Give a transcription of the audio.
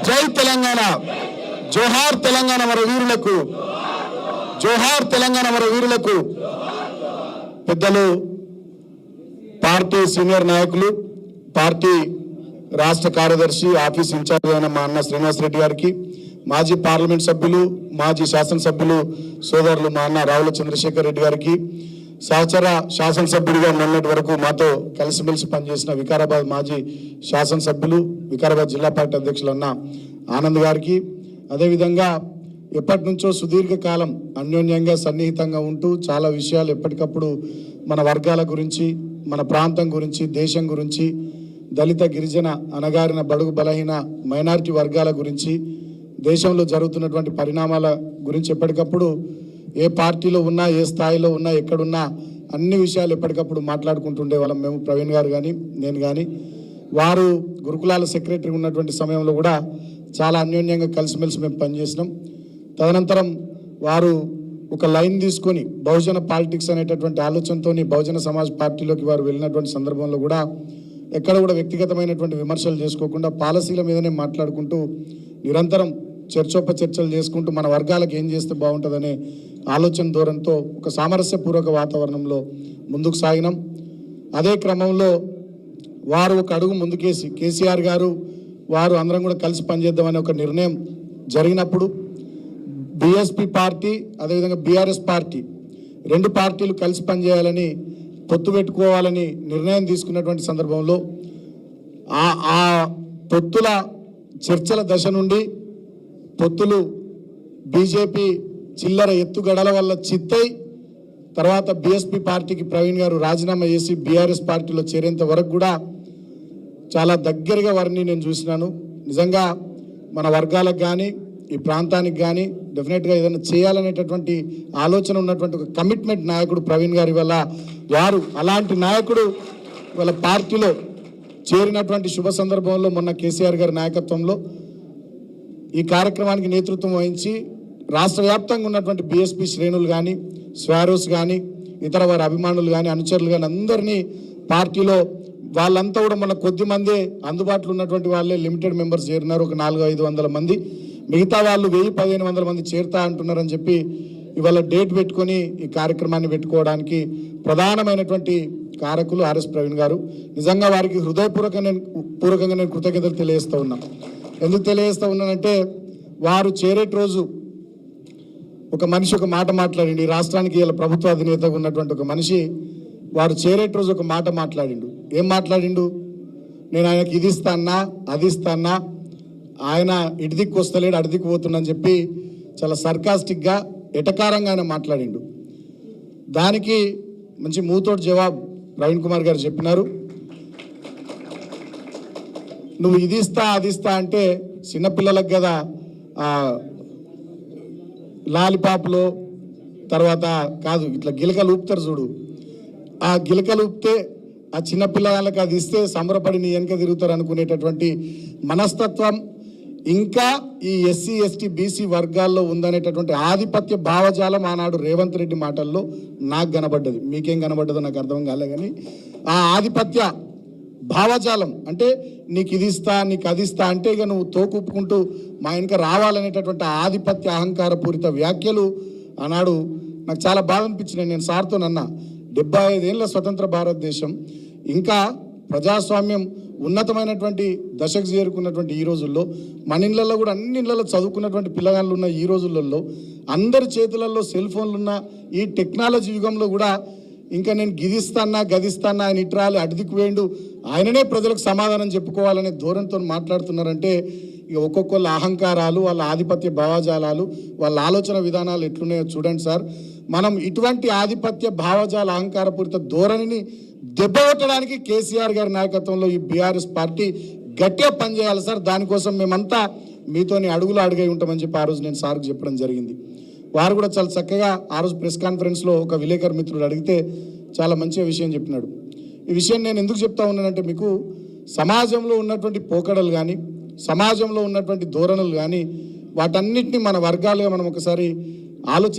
జై తెలంగాణ, జోహార్ తెలంగాణ మన వీరులకు, జోహార్ తెలంగాణ మన వీరులకు. పెద్దలు, పార్టీ సీనియర్ నాయకులు, పార్టీ రాష్ట్ర కార్యదర్శి, ఆఫీస్ ఇన్ఛార్జ్ అయిన మా అన్న శ్రీనివాస్ రెడ్డి గారికి, మాజీ పార్లమెంట్ సభ్యులు, మాజీ శాసనసభ్యులు సోదరులు మా అన్న రావుల చంద్రశేఖర్ రెడ్డి గారికి, సహచర శాసనసభ్యుడిగా మొన్నటి వరకు మాతో కలిసిమెలిసి పనిచేసిన వికారాబాద్ మాజీ శాసనసభ్యులు, వికారాబాద్ జిల్లా పార్టీ అధ్యక్షులు అన్న ఆనంద్ గారికి, అదేవిధంగా ఎప్పటి నుంచో సుదీర్ఘకాలం అన్యోన్యంగా సన్నిహితంగా ఉంటూ చాలా విషయాలు ఎప్పటికప్పుడు మన వర్గాల గురించి, మన ప్రాంతం గురించి, దేశం గురించి, దళిత గిరిజన అణగారిన బడుగు బలహీన మైనారిటీ వర్గాల గురించి, దేశంలో జరుగుతున్నటువంటి పరిణామాల గురించి ఎప్పటికప్పుడు ఏ పార్టీలో ఉన్నా, ఏ స్థాయిలో ఉన్నా, ఎక్కడున్నా అన్ని విషయాలు ఎప్పటికప్పుడు మాట్లాడుకుంటుండే వాళ్ళం మేము. ప్రవీణ్ గారు కానీ నేను కానీ, వారు గురుకులాల సెక్రటరీ ఉన్నటువంటి సమయంలో కూడా చాలా అన్యోన్యంగా కలిసిమెలిసి మేము పనిచేసినాం. తదనంతరం వారు ఒక లైన్ తీసుకొని బహుజన పాలిటిక్స్ అనేటటువంటి ఆలోచనతో బహుజన సమాజ్ పార్టీలోకి వారు వెళ్ళినటువంటి సందర్భంలో కూడా ఎక్కడ కూడా వ్యక్తిగతమైనటువంటి విమర్శలు చేసుకోకుండా పాలసీల మీదనే మాట్లాడుకుంటూ నిరంతరం చర్చోపచర్చలు చేసుకుంటూ మన వర్గాలకు ఏం చేస్తే బాగుంటుందనే ఆలోచన ధోరణితో ఒక సామరస్యపూర్వక వాతావరణంలో ముందుకు సాగినాం. అదే క్రమంలో వారు ఒక అడుగు ముందుకేసి కేసీఆర్ గారు వారు అందరం కూడా కలిసి పనిచేద్దామనే ఒక నిర్ణయం జరిగినప్పుడు బీఎస్పీ పార్టీ అదేవిధంగా బీఆర్ఎస్ పార్టీ రెండు పార్టీలు కలిసి పనిచేయాలని, పొత్తు పెట్టుకోవాలని నిర్ణయం తీసుకున్నటువంటి సందర్భంలో ఆ పొత్తుల చర్చల దశ నుండి పొత్తులు బీజేపీ చిల్లర ఎత్తుగడల వల్ల చిత్తై తర్వాత బీఎస్పీ పార్టీకి ప్రవీణ్ గారు రాజీనామా చేసి బీఆర్ఎస్ పార్టీలో చేరేంత వరకు కూడా చాలా దగ్గరగా వారిని నేను చూసినాను. నిజంగా మన వర్గాలకు కానీ ఈ ప్రాంతానికి కానీ డెఫినెట్గా ఏదైనా చేయాలనేటటువంటి ఆలోచన ఉన్నటువంటి ఒక కమిట్మెంట్ నాయకుడు ప్రవీణ్ గారి వల్ల, వారు అలాంటి నాయకుడు వాళ్ళ పార్టీలో చేరినటువంటి శుభ సందర్భంలో మొన్న కేసీఆర్ గారి నాయకత్వంలో ఈ కార్యక్రమానికి నేతృత్వం వహించి రాష్ట్ర వ్యాప్తంగా ఉన్నటువంటి బీఎస్పీ శ్రేణులు కానీ, స్వారోస్ కానీ, ఇతర వారి అభిమానులు కానీ, అనుచరులు కానీ అందరినీ పార్టీలో వాళ్ళంతా కూడా మన కొద్ది మంది అందుబాటులో ఉన్నటువంటి వాళ్ళే లిమిటెడ్ మెంబర్స్ చేరినారు. ఒక 400-500 మంది, మిగతా వాళ్ళు 1000-1500 మంది చేరుతా అంటున్నారని చెప్పి ఇవాళ డేట్ పెట్టుకొని ఈ కార్యక్రమాన్ని పెట్టుకోవడానికి ప్రధానమైనటువంటి కారకులు ఆర్ఎస్ ప్రవీణ్ గారు. నిజంగా వారికి హృదయపూర్వకంగా నేను కృతజ్ఞతలు తెలియజేస్తూ ఉన్నాను. ఎందుకు తెలియజేస్తూ ఉన్నానంటే, వారు చేరేటి రోజు ఒక మనిషి ఒక మాట మాట్లాడిండు. ఈ రాష్ట్రానికి ఇలా ప్రభుత్వ అధినేతగా ఉన్నటువంటి ఒక మనిషి వారు చేరేటి రోజు ఒక మాట మాట్లాడిండు. ఏం మాట్లాడిండు? నేను ఆయనకి ఇది ఇస్తానా, అది ఇస్తానా, ఆయన ఇటు దిక్కు వస్తలేడు, అటు దిక్కు పోతుండని చెప్పి చాలా సర్కాస్టిక్గా ఎటకారంగా ఆయన మాట్లాడిండు. దానికి మంచి మూతోటి జవాబు ప్రవీణ్ కుమార్ గారు చెప్పినారు. నువ్వు ఇది ఇస్తా అది ఇస్తా అంటే చిన్నపిల్లలకు కదా లాలిపాపులో తర్వాత కాదు, ఇట్లా గిలకలు ఊపుతారు చూడు, ఆ గిలకలు ఊపితే ఆ చిన్నపిల్లలకు అది ఇస్తే సంబరపడి నీ వెనక తిరుగుతారు అనుకునేటటువంటి మనస్తత్వం ఇంకా ఈ ఎస్సీ ఎస్టీ బీసీ వర్గాల్లో ఉందనేటటువంటి ఆధిపత్య భావజాలం ఆనాడు రేవంత్ రెడ్డి మాటల్లో నాకు కనబడ్డది. మీకేం కనబడ్డదో నాకు అర్థం కాలే, కానీ ఆ ఆధిపత్య భావజాలం అంటే నీకు ఇది ఇస్తా, నీకు అది ఇస్తా అంటే ఇక నువ్వు తోకుప్పుకుంటూ మా వెనక రావాలనేటటువంటి ఆధిపత్య అహంకారపూరిత వ్యాఖ్యలు ఆనాడు నాకు చాలా బాధ అనిపించినాయి. నేను సార్తో నన్నా 75 ఏళ్ళ స్వతంత్ర భారతదేశం ఇంకా ప్రజాస్వామ్యం ఉన్నతమైనటువంటి దశకు చేరుకున్నటువంటి ఈ రోజుల్లో, మన ఇళ్లలో కూడా అన్ని ఇళ్లలో చదువుకున్నటువంటి పిల్లగాళ్ళు ఉన్న ఈ రోజులలో, అందరి చేతులలో సెల్ ఫోన్లు ఉన్న ఈ టెక్నాలజీ యుగంలో కూడా ఇంకా నేను గిదిస్తానా గదిస్తానా, ఆయన ఇట్రాలి అడిదికి వేయండు, ఆయననే ప్రజలకు సమాధానం చెప్పుకోవాలనే ధోరణితో మాట్లాడుతున్నారంటే ఇక ఒక్కొక్కళ్ళ అహంకారాలు, వాళ్ళ ఆధిపత్య భావజాలాలు, వాళ్ళ ఆలోచన విధానాలు ఎట్లున్నాయో చూడండి సార్. మనం ఇటువంటి ఆధిపత్య భావజాల అహంకారపూరిత ధోరణిని దెబ్బకొట్టడానికి కేసీఆర్ గారి నాయకత్వంలో ఈ బీఆర్ఎస్ పార్టీ గట్టిగా పనిచేయాలి సార్. దానికోసం మేమంతా మీతోని అడుగులు అడుగై ఉంటామని చెప్పి ఆ రోజు నేను సార్కి చెప్పడం జరిగింది. వారు కూడా చాలా చక్కగా ఆ రోజు ప్రెస్ కాన్ఫరెన్స్లో ఒక విలేకరు మిత్రుడు అడిగితే చాలా మంచిగా విషయం చెప్పినాడు. ఈ విషయం నేను ఎందుకు చెప్తా ఉన్నానంటే, మీకు సమాజంలో ఉన్నటువంటి పోకడలు కానీ, సమాజంలో ఉన్నటువంటి ధోరణులు కానీ, వాటన్నిటిని మన వర్గాలుగా మనం ఒకసారి ఆలోచి